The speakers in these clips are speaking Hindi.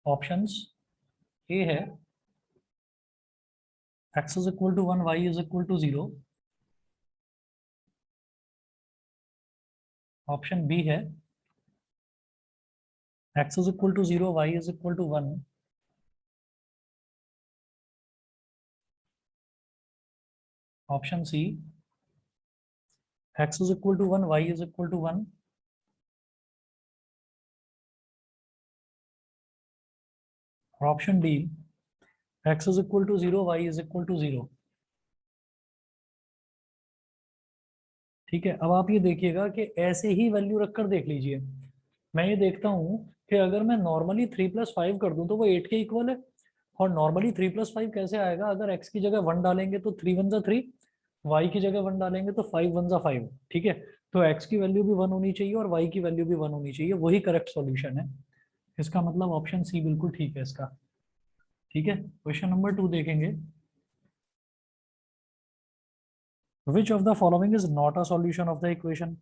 ऑप्शंस ए है x is equal to 1, y is equal to 0. Option B है x is equal to 0, y is equal to 1. Option C x is equal to 1, y is equal to 1. और option D x is equal to 0, y is equal to 0. ठीक है, अब आप ये देखिएगा कि ऐसे ही वैल्यू रखकर देख लीजिए। मैं ये देखता हूँ कि अगर मैं नॉर्मली 3+5 कर दूं तो वो 8 के इक्वल है। और नॉर्मली 3+5 कैसे आएगा? अगर x की जगह 1 डालेंगे तो 3 1 3, y की जगह 1 डालेंगे तो 5 1 5। ठीक है, तो x की वैल्यू भी 1 होनी चाहिए और y की वैल्यू भी 1 होनी चाहिए, वही करेक्ट सॉल्यूशन है। इसका मतलब ऑप्शन सी बिल्कुल ठीक है इसका। ठीक है, क्वेश्चन नंबर 2 देखेंगे। Which of the following is not a solution of the equation?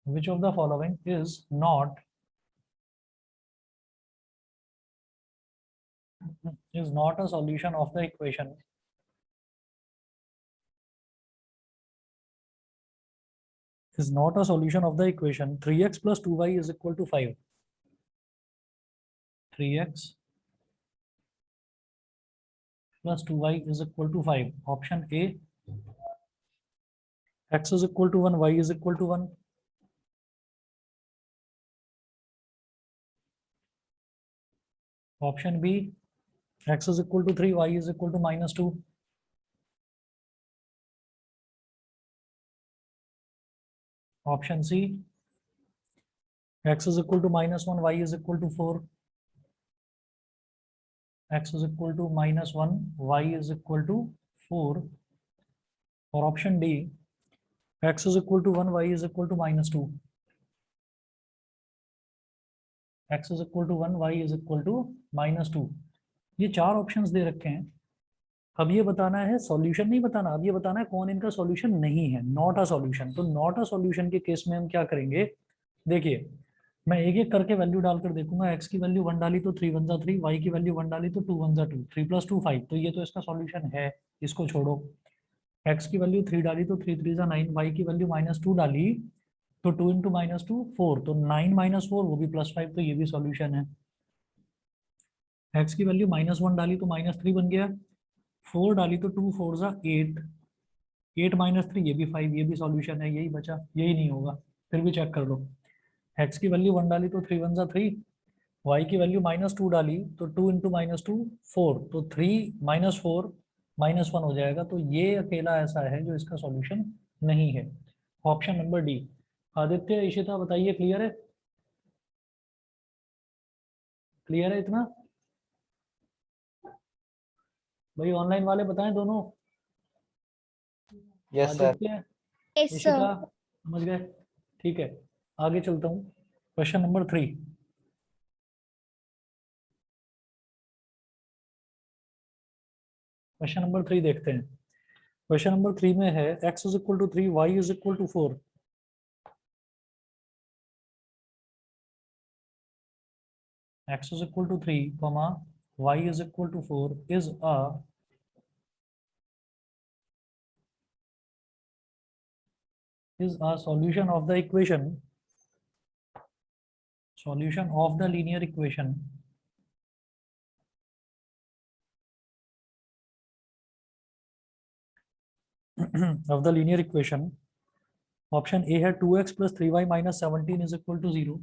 Which of the following is not a solution of the equation? Is not a solution of the equation 3x plus 2y is equal to 5. 3x plus 2y is equal to 5. Option A, x is equal to 1, y is equal to 1. Option B, x is equal to 3, y is equal to -2. Option C, x is equal to -1, y is equal to 4. X is equal to -1, y is equal to 4. और option D, x is equal to 1, y is equal to -2. x is equal to 1, y is equal to -2. ये चार ऑप्शंस दे रखे हैं। अब ये बताना है, सॉल्यूशन नहीं बताना, अब ये बताना है कौन इनका सॉल्यूशन नहीं है, नॉट अ सॉल्यूशन। तो नॉट अ सॉल्यूशन के केस में हम क्या करेंगे? देखिए, मैं एक एक करके वैल्यू डालकर देखूंगा। x की वैल्यू 1 डाली तो 3 1 3, y की वैल्यू 1 डाली तो 2 1 2, 3 + 2 5। तो ये तो इसका सॉल्यूशन है, इसको छोड़ो। x की वैल्यू 3 डाली तो 3 3 9, y की वैल्यू -2 डाली तो 2 × -2 4, तो 9 - 4 वो भी +5, तो ये भी सॉल्यूशन है। x की वैल्यू -1 डाली तो -3 बन गया, 4 डाली तो 2 4 8, 8 - 3 ये भी 5, ये भी सॉल्यूशन है। यही बचा, यही नहीं होगा, फिर भी चेक कर लो। x की वैल्यू 1 डाली तो 3 1 3, y की वैल्यू -2 डाली तो 2 × -2 4, तो 3 -4 -1 हो जाएगा। तो ये अकेला ऐसा है जो इसका सॉल्यूशन नहीं है। Option number D. Aditya, Ishita बताइए, क्लियर है? क्लियर है इतना? भाई ऑनलाइन वाले बताएं दोनों। Yes sir. Aditya, yes Ishita, sir. समझ गए? ठीक है, आगे चलता हूँ। Question number 3। क्वेश्चन नंबर 3 देखते हैं। क्वेश्चन नंबर 3 में है x is equal to 3, y is equal to 4. x is equal to 3, y is equal to 4 is a solution of the equation, solution of the linear equation of the linear equation. Option A है 2x plus 3y minus 17 is equal to 0.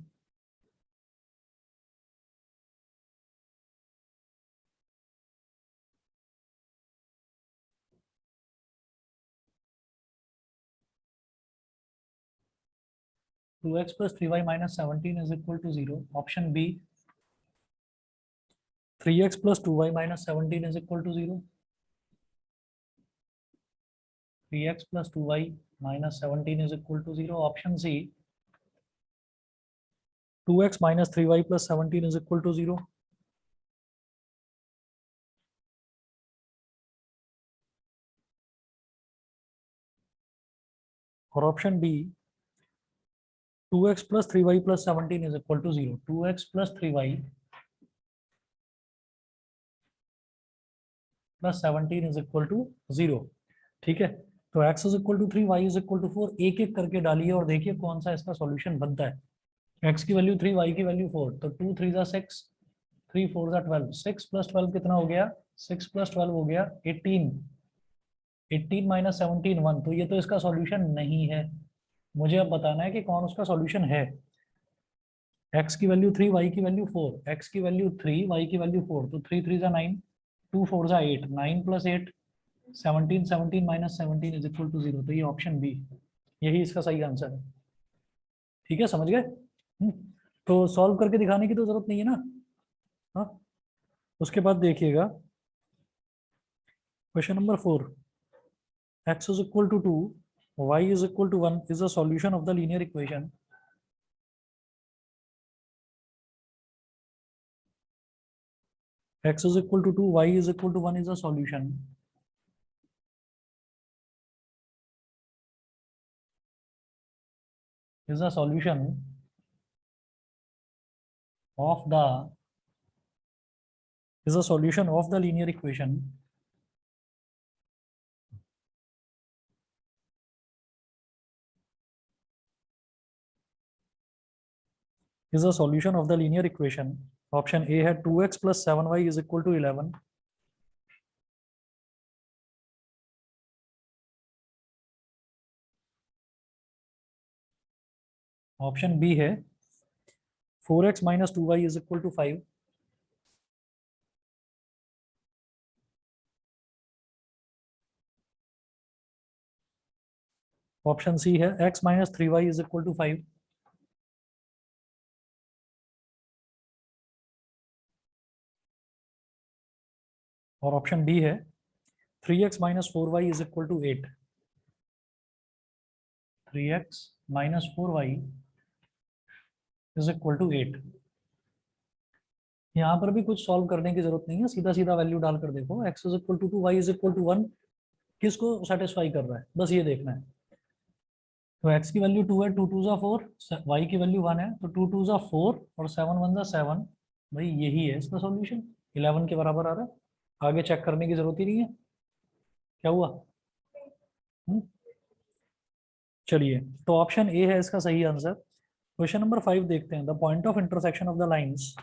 Two x plus 3y minus 17 is equal to 0. Option B, 3x plus 2y minus 17 is equal to 0. 3x plus 2y minus 17 is equal to 0. Option C, 2x minus 3y plus 17 is equal to 0. और option B 2x plus 3y plus 17 is equal to 0. 2x plus 3y plus 17 is equal to 0. ठीक है, तो x is equal to 3, y is equal to 4, एक एक करके डालिए और देखिए कौन सा इसका सॉल्यूशन बनता है। x की वैल्यू 3, y की वैल्यू 4, तो 2 3 जा 6, 3 4 जा 12, 6 plus 12 कितना हो गया, 6 plus 12 हो गया 18, 18 minus 17 1, तो ये तो इसका सॉल्यूशन नहीं है। मुझे अब बताना है कि कौन उसका सॉल्यूशन है। x की वैल्यू 3, y की वैल्यू 4, x की वैल्यू 3, y की वैल्यू 4, तो 3 3 जा 9, 2 4 जा 8, 9 plus 8 17, 17 minus 17 is equal to 0, तो ये ऑप्शन बी, यही इसका सही आंसर है। ठीक है, समझ गए? तो सॉल्व करके दिखाने की तो जरूरत नहीं है ना। हाँ, उसके बाद देखिएगा question number 4, x is equal to 2, y is equal to 1 is a solution of the linear equation x is equal to 2, y is equal to 1 is a solution of the linear equation is a solution of the linear equation। Option A है 2x plus 7y is equal to 11, option B है 4x minus 2y is equal to 5, option C है x minus 3y is equal to 5, और ऑप्शन डी है 3x minus 4y is equal to 8, 3x minus 4y is equal to 8। यहाँ पर भी कुछ सॉल्व करने की जरूरत नहीं है, सीधा सीधा वैल्यू डालकर देखो, x is equal to 2, y is equal to 1 किसको सेटिस्फाई कर रहा है, बस ये देखना है। तो x की वैल्यू 2 है, 2 2 जा 4, y की वैल्यू 1 है, तो 2 2 जा 4 और 7 1 जा 7, भाई यही है इसका सॉल्यूशन, 11 के बराबर आ रहा है, आगे चेक करने की जरूरत ही नहीं है। क्या हुआ? चलिए, तो ऑप्शन ए है इसका सही आंसर। क्वेश्चन नंबर 5 देखते हैं, the point of intersection of the lines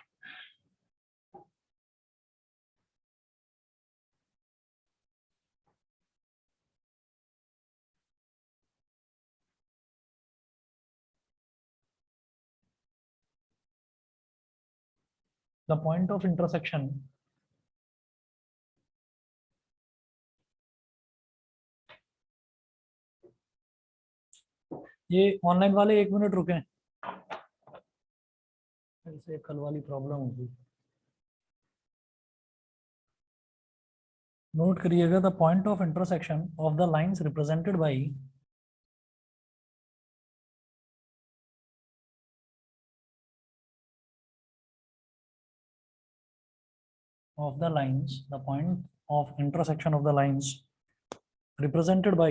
the point of intersection ये ऑनलाइन वाले 1 मिनट रुके, ऐसे कल वाली प्रॉब्लम होगी। नोट करिएगा, the point of intersection of the lines represented by of the lines, the point of intersection of the lines represented by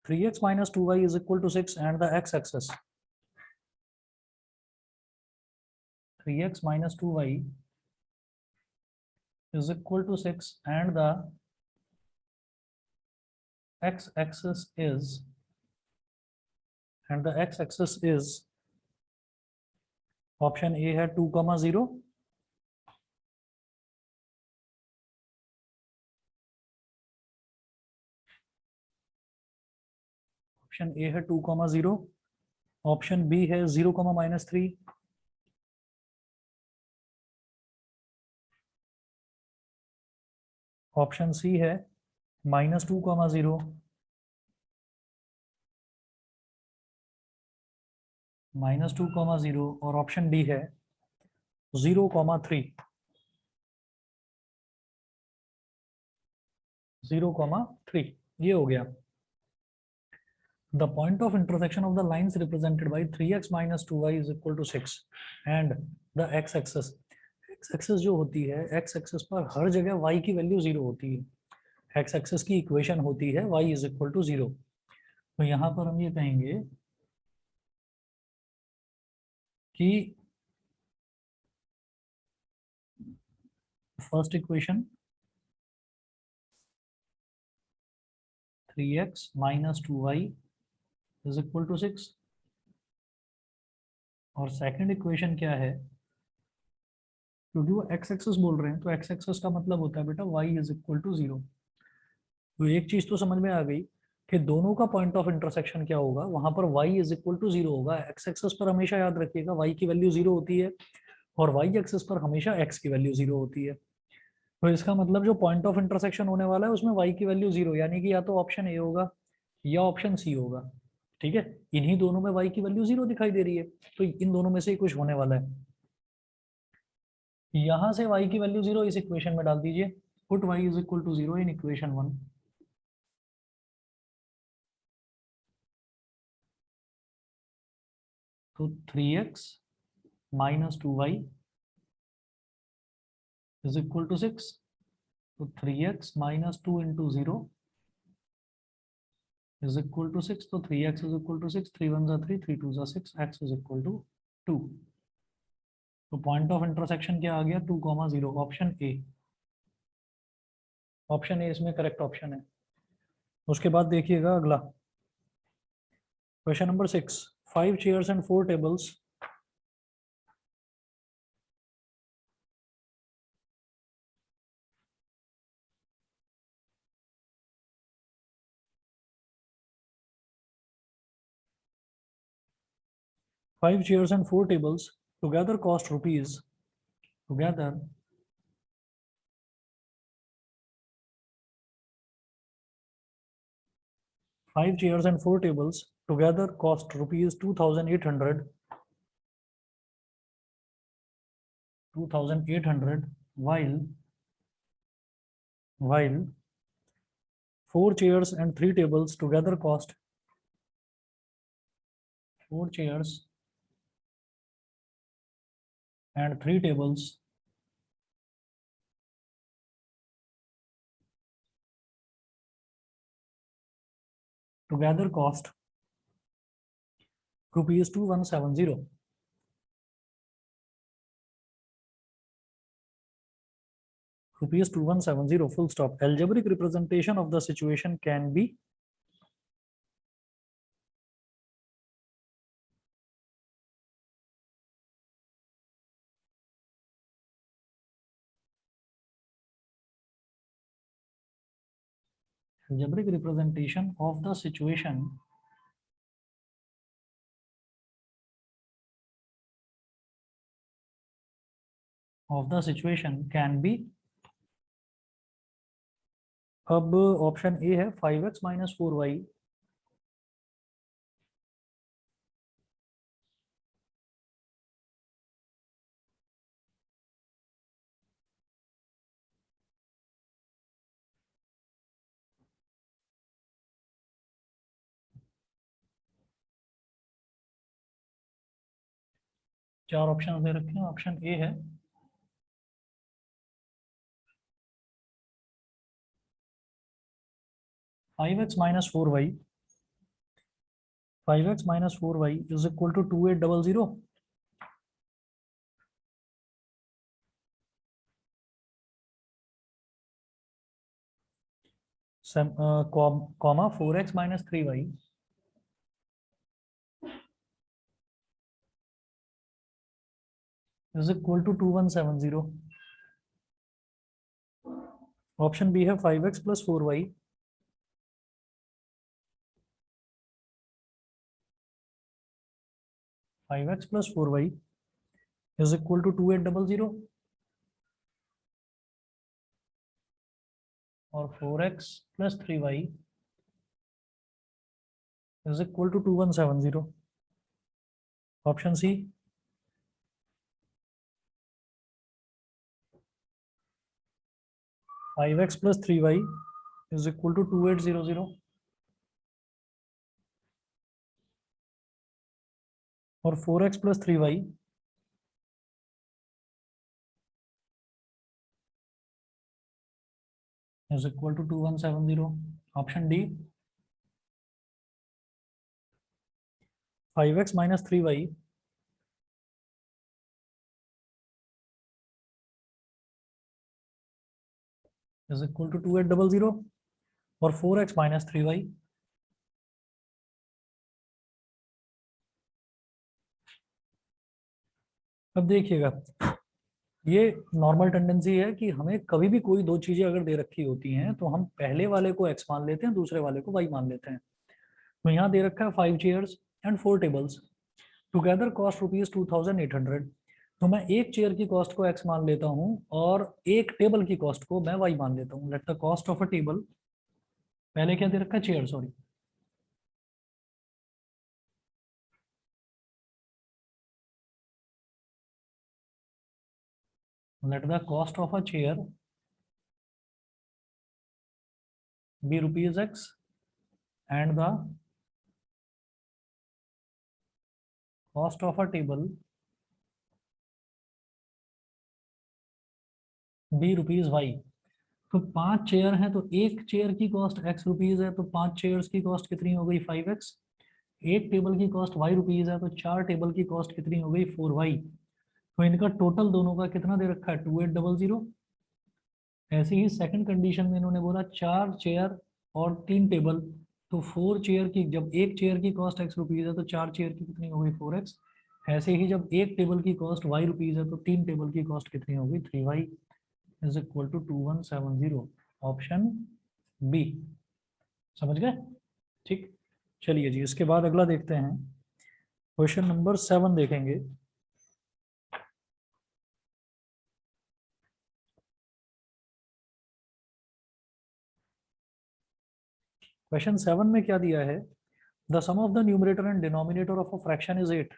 3x minus 2y is equal to 6 and the x-axis 3x minus 2y is equal to 6 and the x-axis is option A है 2, 0, ऑप्शन ए है 2, 0, ऑप्शन बी है 0, -3, ऑप्शन सी है -2, 0, -2, 0, और ऑप्शन डी है 0, 3, 0, 3। ये हो गया। The point of intersection of the lines represented by 3x minus 2y is equal to 6 and the x-axis, x-axis जो होती है, x-axis पर हर जगह y की वैल्यू 0 होती है, x-axis की इक्वेशन होती है y is equal to 0। तो यहाँ पर हम ये कहेंगे कि first equation 3x minus 2y is equal to 6, और सेकंड इक्वेशन क्या है, क्योंकि वो एक्स एक्सेस बोल रहे हैं तो एक्स एक्सेस का मतलब होता है बेटा y इज इक्वल टू 0। तो एक चीज तो समझ में आ गई कि दोनों का पॉइंट ऑफ इंटरसेक्शन क्या होगा, वहां पर y इज इक्वल टू 0 होगा। एक्स एक्सेस पर हमेशा याद रखिएगा y की वैल्यू 0 होती है, और y एक्सेस पर हमेशा x की वैल्यू 0 होती है। तो इसका मतलब जो पॉइंट ऑफ इंटरसेक्शन होने वाला है उसमें y की वैल्यू 0, यानी कि या तो ऑप्शन ए होगा या ऑप्शन सी होगा। ठीक है, इन्हीं दोनों में y की वैल्यू 0 दिखाई दे रही है, तो इन दोनों में से ही कुछ होने वाला है। यहां से y की वैल्यू 0 इस इक्वेशन में डाल दीजिए, put y is equal to 0 in equation 1। तो 3x minus 2y is equal to 6। तो 3x minus 2 into 0 is equal to 6। तो 3x इज इक्वल टू 6, 3 1 जा 3, 3 2 जा 6, x इज इक्वल टू 2। तो पॉइंट ऑफ इंटरसेक्शन क्या आ गया, 2, 0, ऑप्शन ए। ऑप्शन ए इसमें करेक्ट ऑप्शन है। उसके बाद देखिएगा अगला question number 6, 5 chairs and 4 tables 5 chairs and 4 tables together cost rupees, together 5 chairs and 4 tables together cost rupees 2800, 2800, while 4 chairs and 3 tables together cost 4 chairs and 3 tables together cost rupees 2170. Rupees 2170, full stop. Algebraic representation of the situation can be algebraic representation of the situation can be, अब ऑप्शन ए है 5x माइनस 4y, चार ऑप्शन दे रखे हैं। ऑप्शन ए है 5x minus 4y, 5x minus 4y is equal to 2800, comma 4x minus 3y is equal to 2170। Option B है 5x plus 4y, 5x plus 4y is equal to 2800, और 4x plus 3y is equal to 2170। Option C, 5x plus 3y is equal to 2800, और 4x plus 3y is equal to 2170। Option D 5x minus 3y is equal to 2800 और 4x माइनस 3y अब देखिएगा, ये नॉर्मल टेंडेंसी है कि हमें कभी भी कोई दो चीजें अगर दे रखी होती हैं तो हम पहले वाले को x मान लेते हैं, दूसरे वाले को y मान लेते हैं। तो यहाँ दे रखा है 5 chairs and 4 tables together cost ₹2800। तो मैं एक चेयर की कॉस्ट को x मान लेता हूँ और एक टेबल की कॉस्ट को मैं y मान लेता हूँ। Let the cost of a table, पहले क्या दे रखा है, chair, sorry, let the cost of a chair be rupees x and the cost of a table be rupees y। तो 5 चेयर हैं तो एक चेयर की कॉस्ट x रुपीज है, तो 5 चेयर्स की कॉस्ट कितनी हो गई, 5x। एक टेबल की कॉस्ट y रुपीज है तो 4 टेबल की कॉस्ट कितनी हो गई, 4y। तो इनका टोटल दोनों का कितना दे रखा है, 2800। ऐसे ही सेकंड कंडीशन में इन्होंने बोला 4 चेयर और 3 टेबल, तो 4 चेयर की, जब एक चेयर की कॉस्ट x रुपीज है तो 4 चेयर की कितनी हो गई, 4x। ऐसे ही जब एक टेबल की कॉस्ट y रुपीज है तो 3 टेबल की कॉस्ट कितनी हो गई, 3y is equal to 2170। Option B. समझ गए? ठीक, चलिए जी, इसके बाद अगला देखते हैं। क्वेश्चन नंबर 7 देखेंगे। क्वेश्चन 7 में क्या दिया है, the sum of the numerator and denominator of a fraction is 8।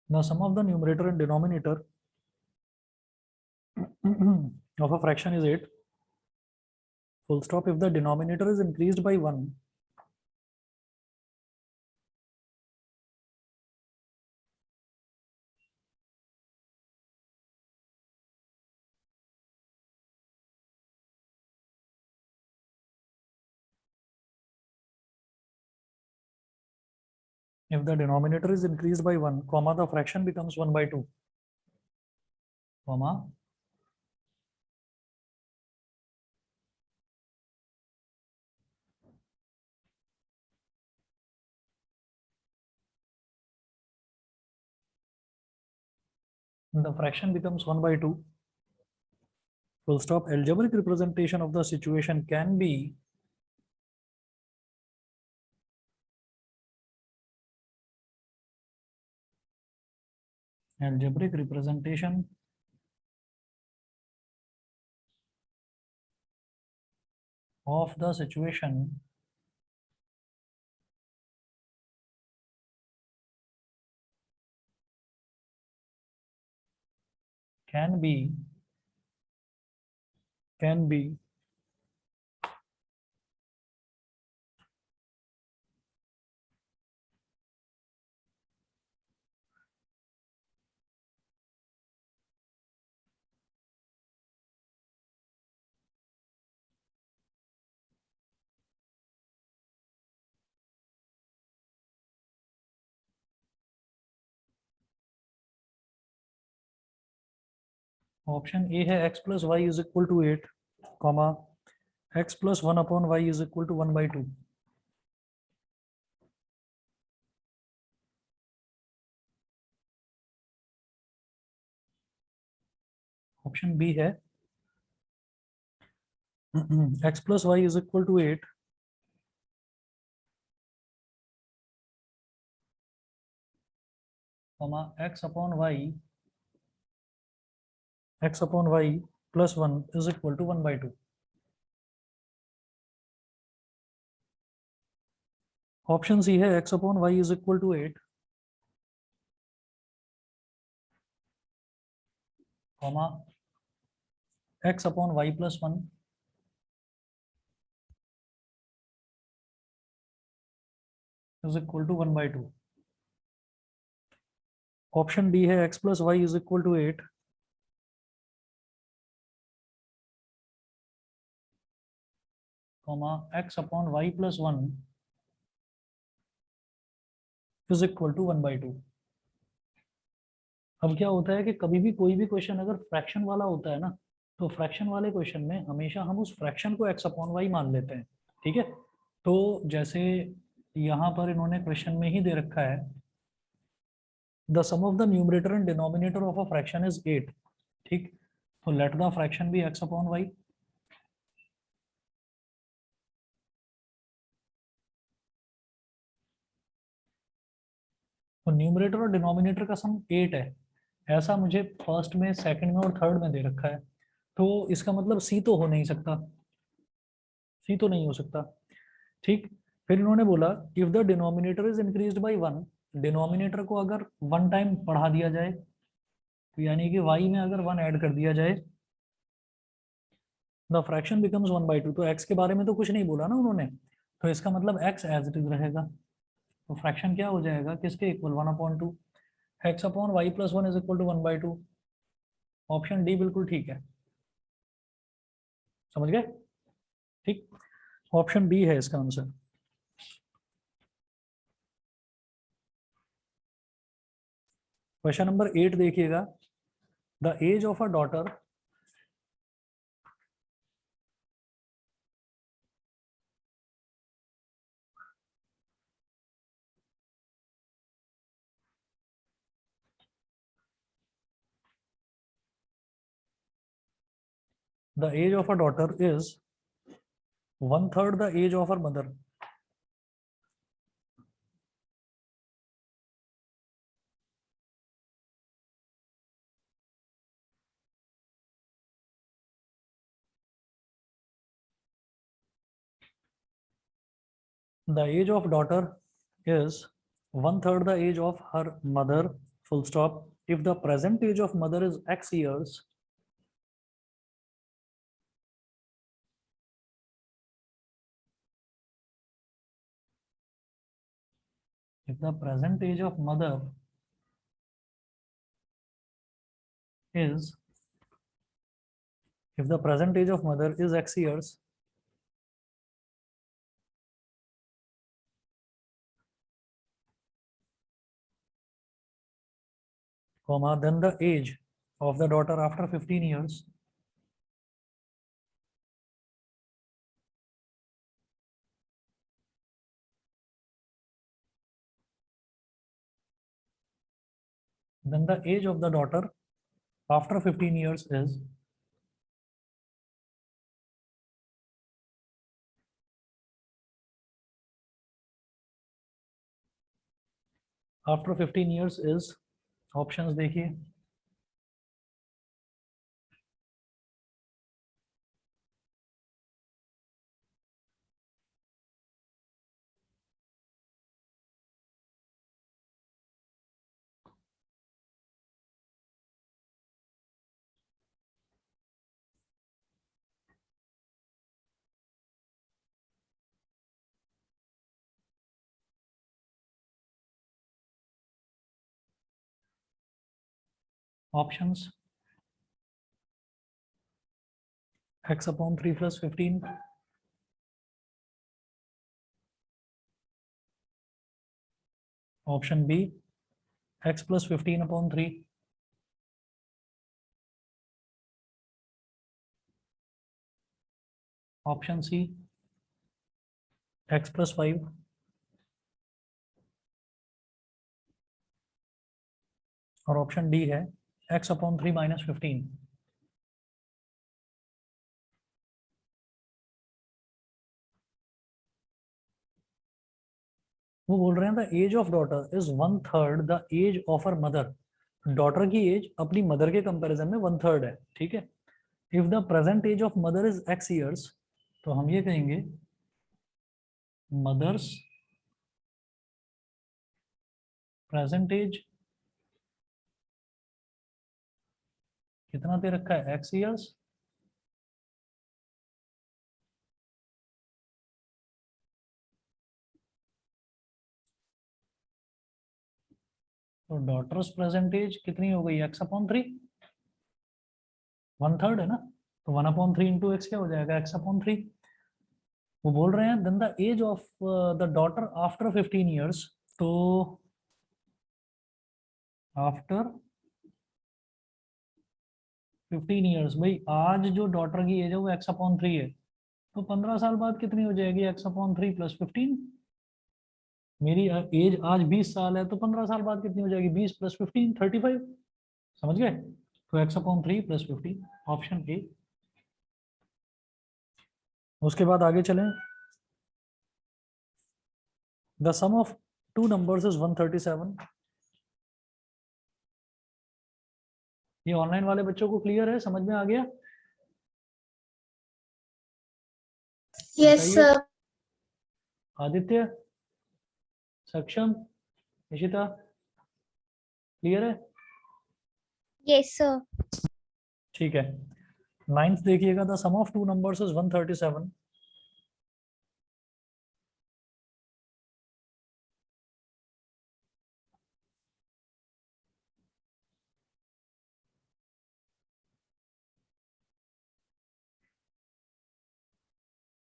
The sum of the numerator and denominator of a fraction is 8, full stop, if the denominator is increased by 1, if the denominator is increased by 1, comma, the fraction becomes 1 by 2, comma, the fraction becomes 1 by 2, full stop. Algebraic representation of the situation can be algebraic representation of the situation can be option A है x plus y is equal to 8, comma, x plus 1 upon y is equal to 1 by 2। Option B है x plus y is equal to 8, comma, x upon y plus 1 is equal to 1 by 2। Option C है x upon y is equal to 8, comma, x upon y plus one is equal to 1/2। Option D है x plus y is equal to 8, comma x upon y plus one is equal to 1/2। अब क्या होता है कि कभी भी कोई भी क्वेश्चन अगर फ्रैक्शन वाला होता है ना, तो फ्रैक्शन वाले क्वेश्चन में हमेशा हम उस फ्रैक्शन को x अपॉन वाई मान लेते हैं, ठीक है। तो जैसे यहाँ पर इन्होंने क्वेश्चन में ही दे रखा है the sum of the numerator and denominator of a fraction is 8, ठीक। तो let the fraction be x upon y. तो न्यूमरेटर और डिनोमिनेटर का सम 8 है, ऐसा मुझे फर्स्ट में, सेकंड में और थर्ड में दे रखा है। तो इसका मतलब सी तो हो नहीं सकता, सी तो नहीं हो सकता, ठीक। फिर इन्होंने बोला if the denominator is increased by one, denominator को अगर वन टाइम बढ़ा दिया जाए, तो यानी कि y में अगर वन ऐड कर दिया जाए, द फ्रैक्शन बिकम्स 1/2। तो x के बारे में तो कुछ नहीं बोला ना उन्होंने, तो इसका मतलब x एज इट इज रहेगा। तो फ्रैक्शन क्या हो जाएगा, किसके equal, 1/2। x upon y plus one is equal to 1/2। Option D बिल्कुल ठीक है, समझ गए, ठीक। ऑप्शन बी है इसका आंसर। क्वेश्चन नंबर 8 देखिएगा, the age of a daughter the age of a daughter is one third the age of her mother. The age of daughter is one third the age of her mother, full stop. If the present age of mother is x years, if the present age of mother is, if the present age of mother is x years, comma, then the age of the daughter after 15 years then the age of the daughter after 15 years is after 15 years is, options देखिए, options x upon 3 plus 15, option B x plus 15 upon 3, option C x plus 5, और ऑप्शन डी है x अपॉन 3 माइनस 15। वो बोल रहे हैं the age of daughter is one third the age of her mother, daughter की एज अपनी मदर के कंपैरिजन में वन थर्ड है, ठीक है। If the present age of mother is x years, तो हम ये कहेंगे मदर्स प्रेजेंट एज कितना दे रखा है, x ईयर्स, तो डॉटर्स प्रेजेंट एज कितनी हो गई, x/3, 1/3 है ना, तो 1/3 इंटू एक्स क्या हो जाएगा, x/3। वो बोल रहे हैं then the age of the daughter after 15 years, तो आफ्टर 15 ईयर्स, भाई आज जो डॉटर की एज है वो x/3 है, तो 15 साल बाद कितनी हो जाएगी, x/3 + 15। मेरी एज आज 20 साल है, तो 15 साल बाद कितनी हो जाएगी, 20 + 15 35। समझ गए, तो x/3 + 15, ऑप्शन ए। उसके बाद आगे चलें, the sum of two numbers is 137। ये ऑनलाइन वाले बच्चों को क्लियर है, समझ में आ गया? यस बताइए, सर। आदित्य, सक्षम, निशिता, क्लियर है? Yes sir. ठीक है, नाइन्थ देखिएगा, the sum of two numbers is 137।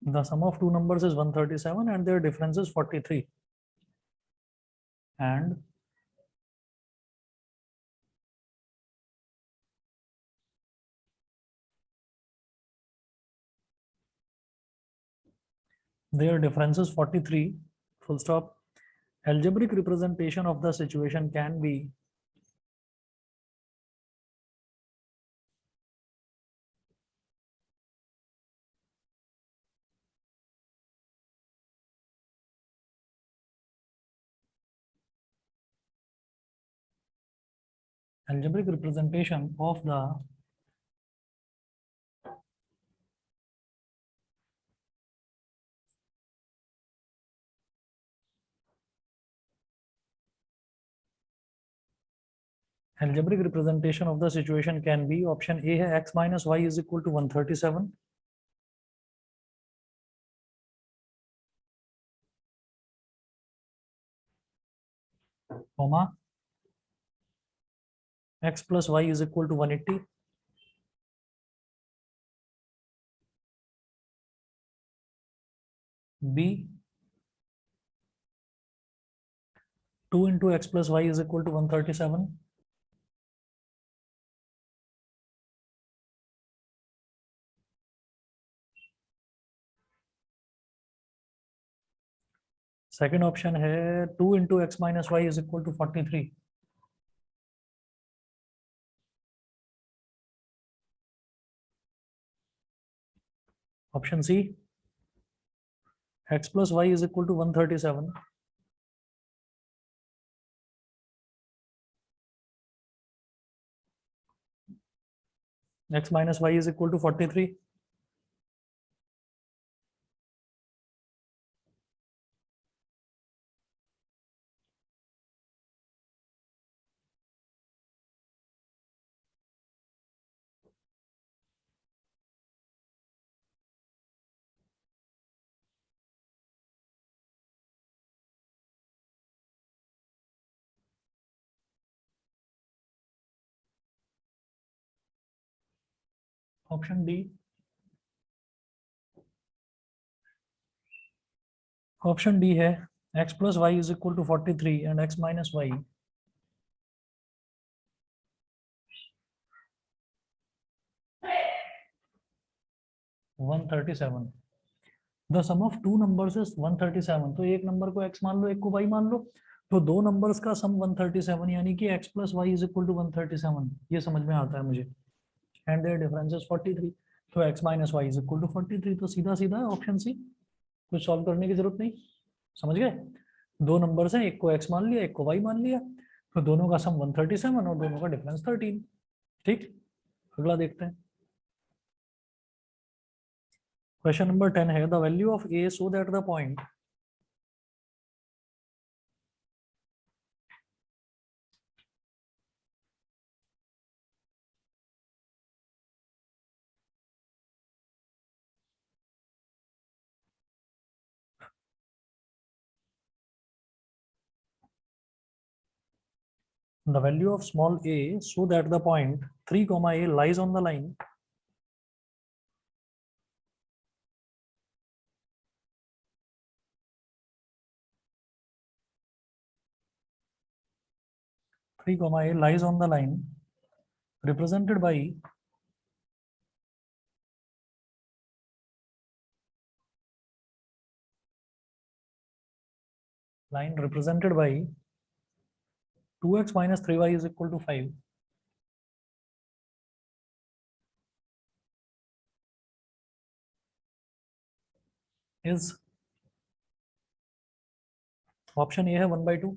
The sum of two numbers is 137 and their difference is 43. And their difference is 43, full stop. Algebraic representation of the situation can be algebraic representation of the algebraic representation of the situation can be, option A है x minus y is equal to 137, comma x plus y is equal to 180, B 2 into x plus y is equal to 137, second option है 2 into x minus y is equal to 43, option C x plus y is equal to 137, x minus y is equal to 43, option D. Option D है x plus y is equal to 43 and x minus y 137। The sum of two numbers is 137, तो एक नंबर को x मान लो, एक को y मान लो, तो दो नंबर्स का सम 137, यानी कि x plus y is equal to 137, ये समझ में आता है मुझे। एंड देयर डिफरेंस इज 43, तो x minus y is equal to 43, तो सीधा सीधा ऑप्शन सी, कुछ सॉल्व करने की जरूरत नहीं। समझ गए, दो नंबर्स हैं, एक को x मान लिया, एक को y मान लिया, तो दोनों का सम 137 और दोनों का डिफरेंस 13। ठीक, अगला देखते हैं। क्वेश्चन नंबर 10 है, the value of a so that the point the value of small a so that the point 3 comma a lies on the line lies on the line represented by line represented by 2x minus 3y is equal to 5 is option A है 1/2,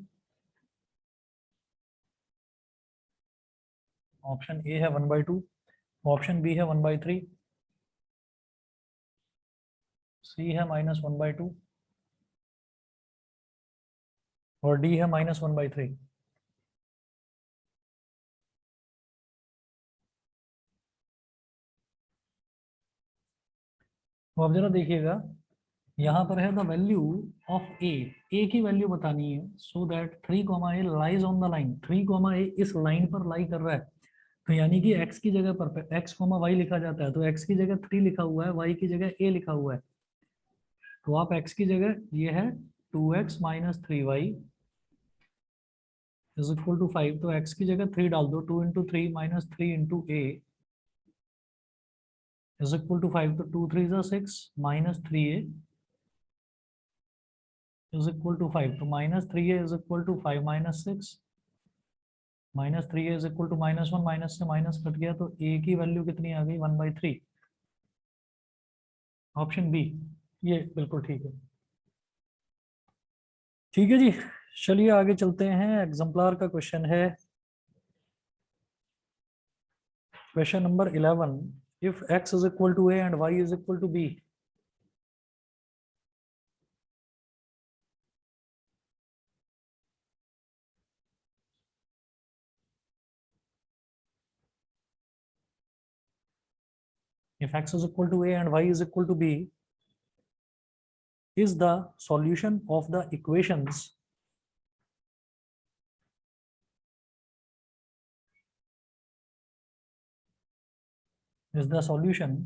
ऑप्शन ए है 1/2, ऑप्शन बी है 1/3, सी है -1/2 और डी है -1/3। तो अब जरा देखिएगा, यहाँ पर है द वैल्यू ऑफ ए की वैल्यू बतानी है so that 3 comma A lies on the line, 3 comma A इस लाइन पर लाई कर रहा है, तो यानी कि x की जगह पर x कॉमा y लिखा जाता है, तो x की जगह 3 लिखा हुआ है, y की जगह a लिखा हुआ है, तो आप x की जगह ये है 2x minus 3y is equal to 5, तो x की जगह 3 डाल दो, 2 into 3 minus 3 into a is equal to 5, तो 2 3 is 6 minus 3a is equal to 5, तो minus 3a is equal to 5 minus 6 minus 3a is equal to -1, minus से माइनस कट गया, तो a की वैल्यू कितनी आ गई 1/3, ऑप्शन बी, ये बिल्कुल ठीक है। ठीक है जी, चलिए आगे चलते हैं। एग्जाम्पलर का क्वेश्चन है question number 11, if x is equal to a and y is equal to b, if x is equal to a and y is equal to b, is the solution of the equations is the solution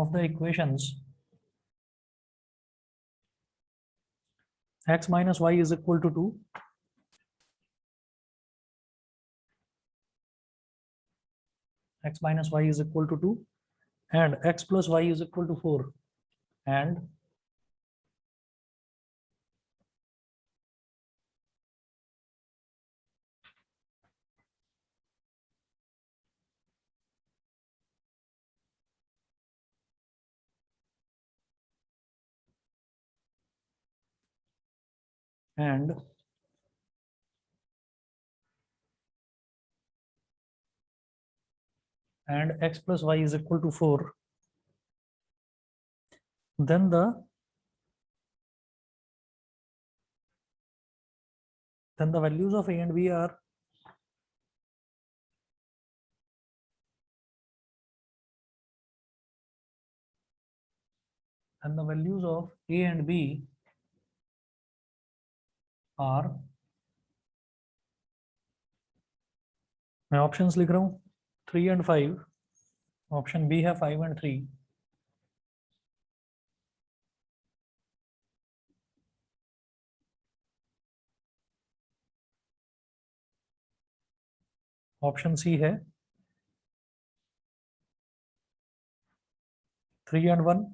of the equations x minus y is equal to 2, x minus y is equal to 2 and x plus y is equal to 4 and x plus y is equal to 4, then the values of a and b are and the values of a and b are, मैं ऑप्शंस लिख रहा हूँ 3 and 5, ऑप्शन बी है 5 and 3, ऑप्शन सी है 3 and 1,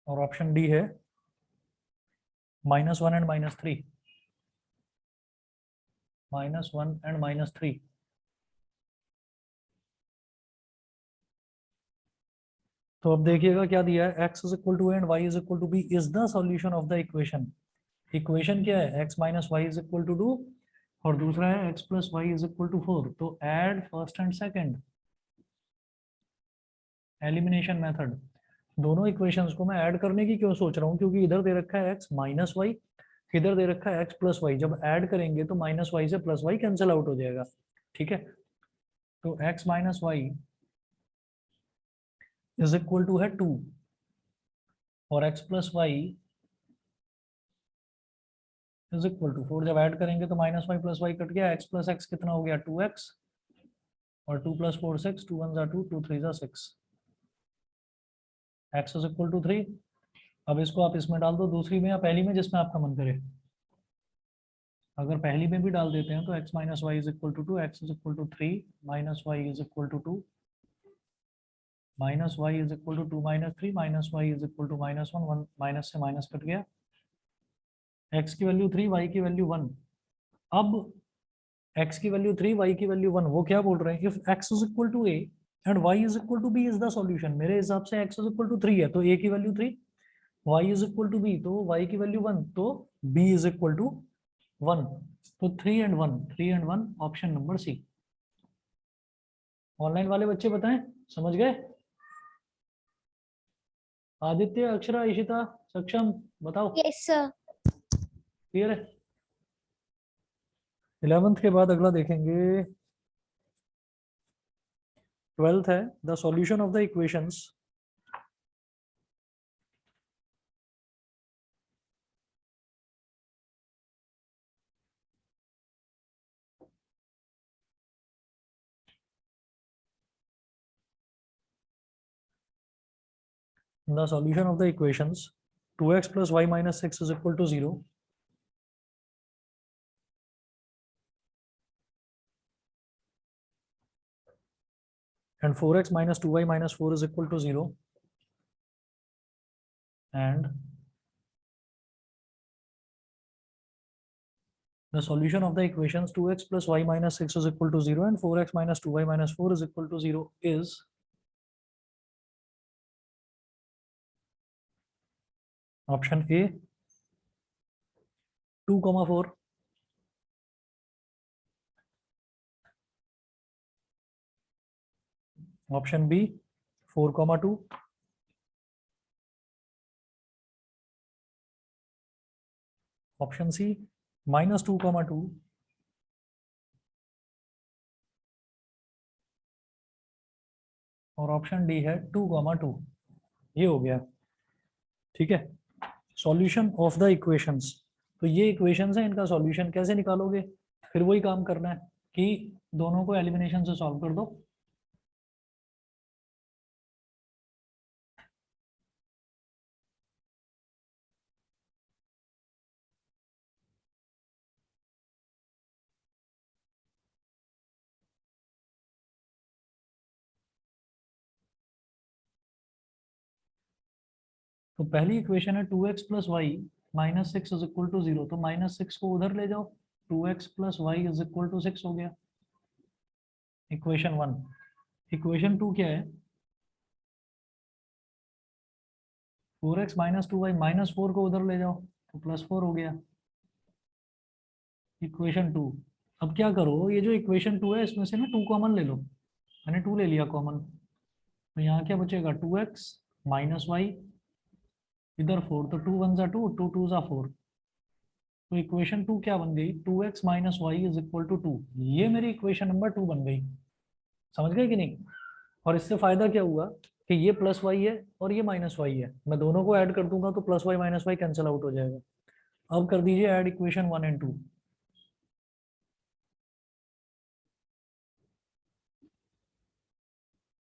और ऑप्शन डी है -1 and -3, -1 and -3। तो अब देखिएगा क्या दिया है, x is equal to and y is equal to b is the solution of the equation. Equation क्या है, x minus y is equal to 2 और दूसरा है x plus y is equal to 4। तो add first and second, elimination method, दोनों इक्वेशंस को मैं ऐड करने की क्यों सोच रहा हूँ, क्योंकि इधर दे रखा है x माइनस वाई, इधर दे रखा है x प्लस वाई, जब ऐड करेंगे तो माइनस वाई से प्लस वाई कैंसिल आउट हो जाएगा। ठीक है, तो x minus y is equal to है 2 और x plus y is equal to 4। जब ऐड करेंगे तो minus y plus y cut गया, x प्लस एक्स कितना हो गया 2x और 2 plus 4 6, 2 1 2, 2 3 6, x is equal to 3। अब इसको आप इसमें डाल दो, दूसरी में या पहली में, जिसमें आपका मन करे। अगर पहली में भी डाल देते हैं तो x minus y is equal to 2, x is equal to 3 minus y is equal to 2 minus y is equal to 2 minus 3 minus y is equal to -1, 1 minus से माइनस कट गया, x की वैल्यू 3 y की वैल्यू 1। अब x की वैल्यू 3 y की वैल्यू 1, वो क्या बोल रहे हैं, if x is equal to a and y is equal to b is the solution. मेरे हिसाब से x इज इक्वल टू 3 है तो a की value 3, y is equal to b तो y की वैल्यू 1, तो b इज इक्वल टू 1। तो 3 and 1, 3 and 1, option number C. Online वाले बच्चे बताएं, समझ गए? आदित्य, अक्षरा, इशिता, सक्षम, बताओ। Yes, sir. क्लियर है? 11th के बाद अगला देखेंगे, 12th है the solution of the equations the solution of the equations 2x plus y minus 6 is equal to 0 and 4x minus 2y minus 4 is equal to 0 and the solution of the equations 2x plus y minus 6 is equal to 0 and 4x minus 2y minus 4 is equal to 0 is option A 2, 4, option B 4, 2, option C minus 2, 2 और ऑप्शन डी है 2, 2। ये हो गया, ठीक है। सॉल्यूशन ऑफ द इक्वेशंस, तो ये इक्वेशंस है, इनका सॉल्यूशन कैसे निकालोगे? फिर वही काम करना है कि दोनों को एलिमिनेशन से सॉल्व कर दो। तो पहली इक्वेशन है 2x plus y minus 6 is equal to 0, तो -6 को उधर ले जाओ, 2x plus y is equal to 6 हो गया, इक्वेशन 1। इक्वेशन 2 क्या है? 4x माइनस 2y माइनस 4 को उधर ले जाओ तो +4 हो गया, इक्वेशन 2। अब क्या करो, ये जो इक्वेशन 2 है इसमें से ना 2 कॉमन ले लो, मैंने 2 ले लिया कॉमन, तो यहाँ क्या बचेगा 2x माइनस वाई, इधर 4, तो 2 1 2, 2 2 4, तो इक्वेशन 2 क्या बन गई, 2x minus y is equal to 2। ये मेरी इक्वेशन नंबर 2 बन गई। समझ गए कि नहीं? और इससे फायदा क्या हुआ कि ये प्लस वाई है और ये माइनस वाई है, मैं दोनों को ऐड कर दूंगा तो plus y minus y cancel out हो जाएगा। अब कर दीजिए ऐड इक्वेशन 1 एंड 2।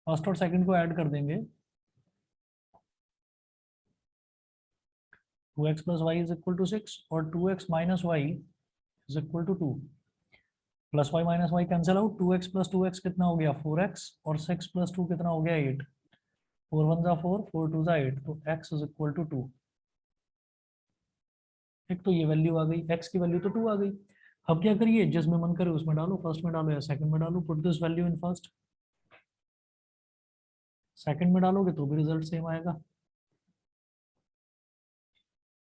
फर्स्ट और सेकंड को ऐड कर देंगे, 2x plus y is equal to 6 और 2x minus y is equal to 2, plus y minus y cancel out, 2x plus 2x कितना हो गया 4x और 6 प्लस 2 कितना हो गया 8, 4 1 4, 4 2 8, तो x इज इक्वल टू 2। एक तो ये वैल्यू आ गई, x की वैल्यू तो 2 आ गई। अब क्या करिए, जिसमें मन करे उसमें डालो, फर्स्ट में डालो या सेकंड में डालो, put this value in first. Second में डालोगे तो भी रिजल्ट सेम आएगा।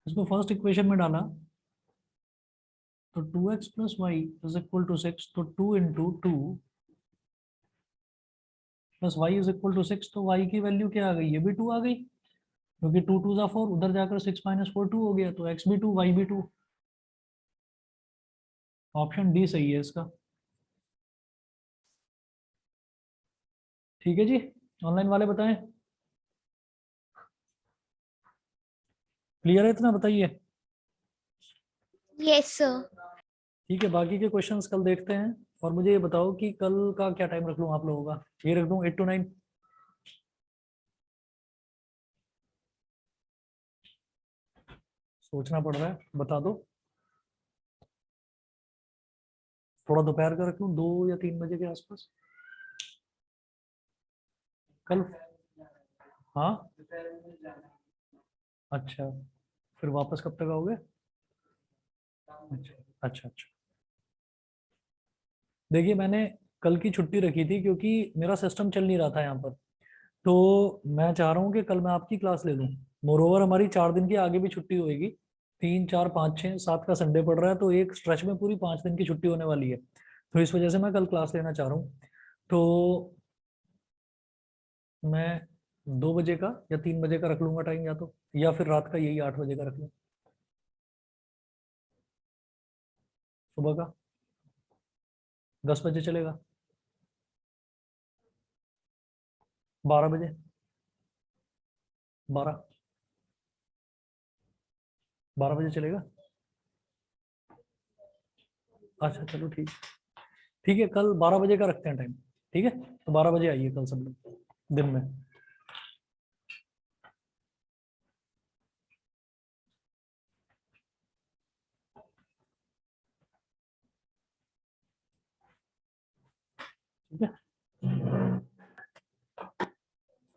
इसको फर्स्ट इक्वेशन में डाला तो 2x plus y is equal to 6, तो 2 into 2 plus y is equal to 6, तो y की वैल्यू क्या आ गई, ये भी 2 आ गई, क्योंकि 2 2 ज़ा 4, उधर जाकर 6 माइनस 4 2 हो गया, तो x भी 2 y भी 2। ऑप्शन डी सही है इसका। ठीक है जी, ऑनलाइन वाले बताएं। क्लियर है इतना, बताइए। Yes, sir. ठीक है, बाकी के क्वेश्चंस कल देखते हैं। और मुझे ये बताओ कि कल का क्या टाइम रख लूँ आप लोगों का, ये रख दूँ 8 to 9? सोचना पड़ रहा है, बता दो। थोड़ा दोपहर का रख लूँ, 2 या 3 बजे के आसपास कल। हाँ, अच्छा, फिर वापस कब तक आओगे? अच्छा अच्छा अच्छा। देखिए, मैंने कल की छुट्टी रखी थी क्योंकि मेरा सिस्टम चल नहीं रहा था यहाँ पर। तो मैं चाह रहा हूँ कि कल मैं आपकी क्लास ले लूँ। मोरोवर हमारी 4 दिन की आगे भी छुट्टी होएगी। 3, 4, 5, 6, 7 का संडे पड़ रहा है, तो एक स्ट्रेच में पूरी 5 दिन की छुट्टी होने वाली है। तो इस वजह से मैं कल क्लास लेना चाह रहा हूँ। तो मैं 2 बजे का या 3 बजे का रख लूंगा टाइम, या तो या फिर रात का यही 8 बजे का रख लूँ। सुबह का 10 बजे चलेगा? 12 बजे? 12 बजे चलेगा? अच्छा चलो ठीक। ठीक है, कल 12 बजे का रखते हैं टाइम। ठीक है, तो 12 बजे आइए कल सब लोग दिन में। ठीक है,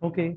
ओके।